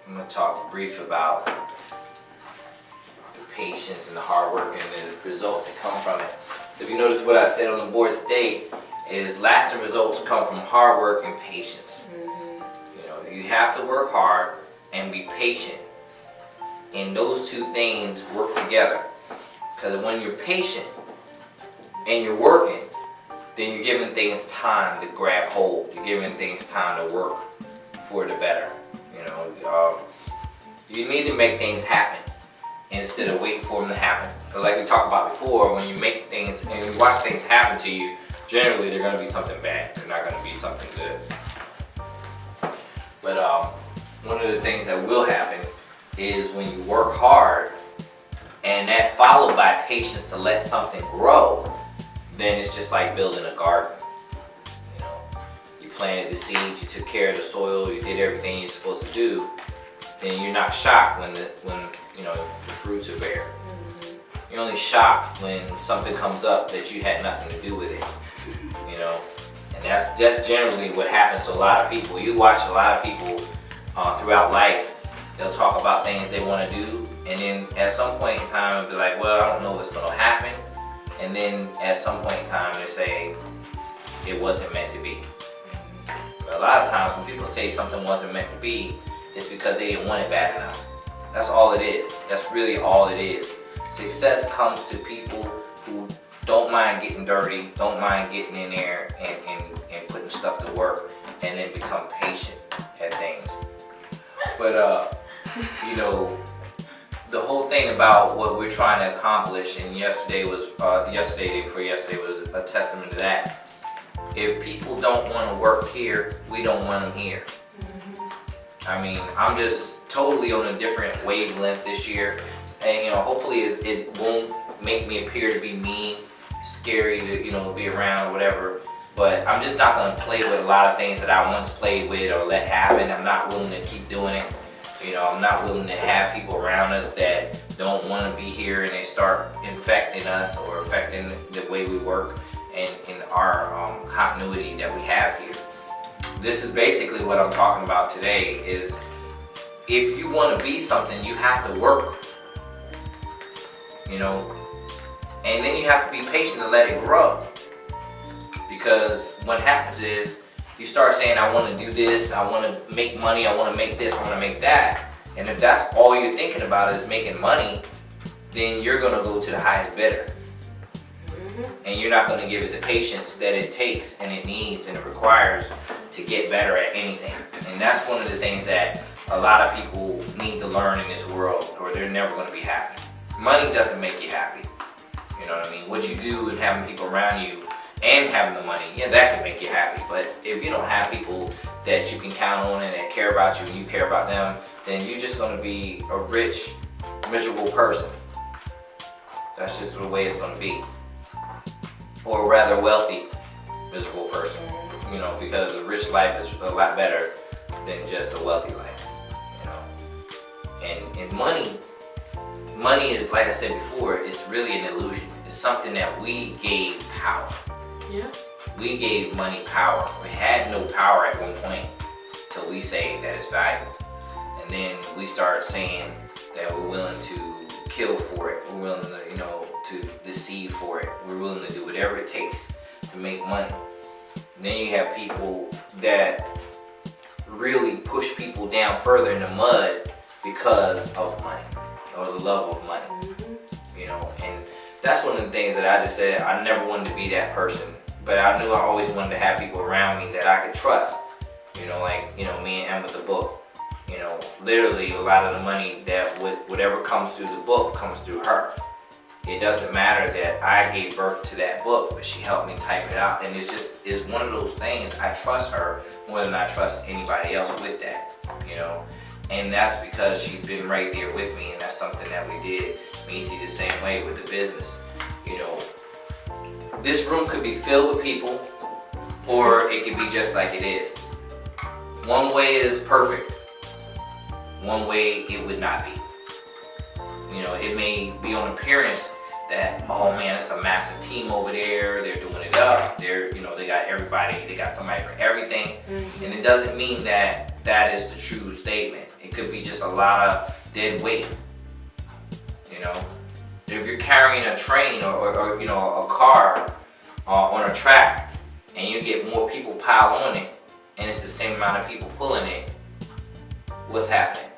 I'm going to talk brief about the patience and the hard work and the results that come from it. So if you notice what I said on the board today is lasting results come from hard work and patience. You know, you have to work hard and be patient. And those two things work together. Because when you're patient and you're working, then you're giving things time to grab hold. You're giving things time to work for the better. You know, you need to make things happen instead of waiting for them to happen. Because like we talked about before, when you make things and you watch things happen to you, generally they're going to be something bad. They're not going to be something good. But one of the things that will happen is when you work hard and that followed by patience to let something grow, then it's just like building a garden. You know, you planted the seeds, you took care of the soil, you did everything you're supposed to do. Then you're not shocked when you know the fruits are bare. You're only shocked when something comes up that you had nothing to do with it. You know, and that's just generally what happens to a lot of people. You watch a lot of people throughout life. They'll talk about things they want to do, and then at some point in time, they'll be like, "Well, I don't know what's going to happen." And then at some point in time, they say it wasn't meant to be. But a lot of times when people say something wasn't meant to be, it's because they didn't want it bad enough. That's all it is. That's really all it is. Success comes to people who don't mind getting dirty, don't mind getting in there and putting stuff to work, and then become patient at things. But you know, the whole thing about what we're trying to accomplish, and yesterday before yesterday was a testament to that. If people don't want to work here, we don't want them here. I mean, I'm just totally on a different wavelength this year, and you know, hopefully it won't make me appear to be mean, scary to be around or whatever. But I'm just not gonna play with a lot of things that I once played with or let happen. I'm not willing to keep doing it. You know, I'm not willing to have people around us that don't want to be here and they start infecting us or affecting the way we work and in our continuity that we have here. This is basically what I'm talking about today is if you want to be something, you have to work, you know, and then you have to be patient to let it grow. Because what happens is you start saying, I want to do this, I want to make money, I want to make this, I want to make that. And if that's all you're thinking about is making money, then you're going to go to the highest bidder. And you're not going to give it the patience that it takes and it needs and it requires to get better at anything. And that's one of the things that a lot of people need to learn in this world, or they're never going to be happy. Money doesn't make you happy. You know what I mean? What you do and having people around you and having the money, yeah, that can make you happy. But if you don't have people that you can count on and that care about you and you care about them, then you're just going to be a rich, miserable person. That's just the way it's going to be. Or a rather wealthy, miserable person. You know, because a rich life is a lot better than just a wealthy life. You know, and money is, like I said before, it's really an illusion. It's something that we gave power. Yeah. We gave money power. We had no power at one point till we say that it's valuable. And then we start saying that we're willing to kill for it. We're willing to, to deceive for it. We're willing to do whatever it takes to make money. And then you have people that really push people down further in the mud because of money or the love of money. You know, and that's one of the things that I just said. I never wanted to be that person, but I knew I always wanted to have people around me that I could trust. You know, like, me and Em with the book. You know, literally a lot of the money that whatever comes through the book comes through her. It doesn't matter that I gave birth to that book, but she helped me type it out. And it's one of those things, I trust her more than I trust anybody else with that, And that's because she's been right there with me, and that's something that we did. Me see the same way with the business. This room could be filled with people, or it could be just like it is. One way is perfect. One way it would not be. It may be on appearance that, oh man, it's a massive team over there. They're doing it up. They got everybody. They got somebody for everything. And it doesn't mean that that is the true statement. It could be just a lot of dead weight. You know, if you're carrying a train or you know, a car on a track, and you get more people pile on it, and it's the same amount of people pulling it, what's happening?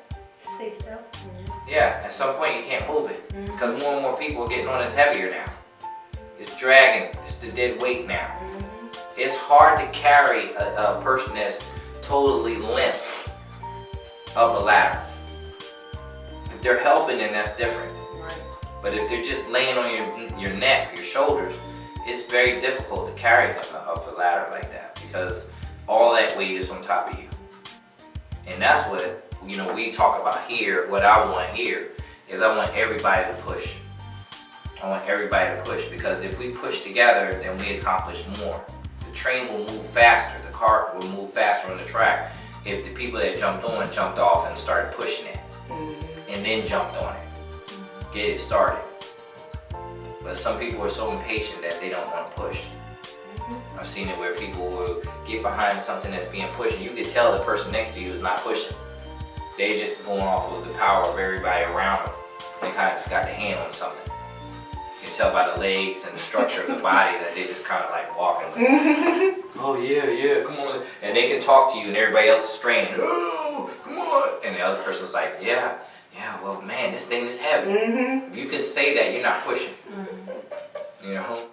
Stay still. Yeah, at some point you can't move it because more and more people are getting on. It's heavier now. It's dragging. It's the dead weight now. It's hard to carry a person that's totally limp up a ladder. If they're helping, then that's different. Right. But if they're just laying on your neck, your shoulders, it's very difficult to carry them up a ladder like that because all that weight is on top of you. And that's what, you know, we talk about here. What I want here is I want everybody to push. I want everybody to push because if we push together, then we accomplish more. The train will move faster. The car will move faster on the track if the people that jumped on jumped off and started pushing it and then jumped on it. Get it started. But some people are so impatient that they don't want to push. I've seen it where people will get behind something that's being pushed and you can tell the person next to you is not pushing. They just going off of the power of everybody around them. They kind of just got the hand on something. You can tell by the legs and the structure of the body that they just kind of like walking. Oh yeah, come on. And they can talk to you and everybody else is straining. Oh, come on. And the other person's like, yeah, well man, this thing is heavy. If you can say that, you're not pushing. You know?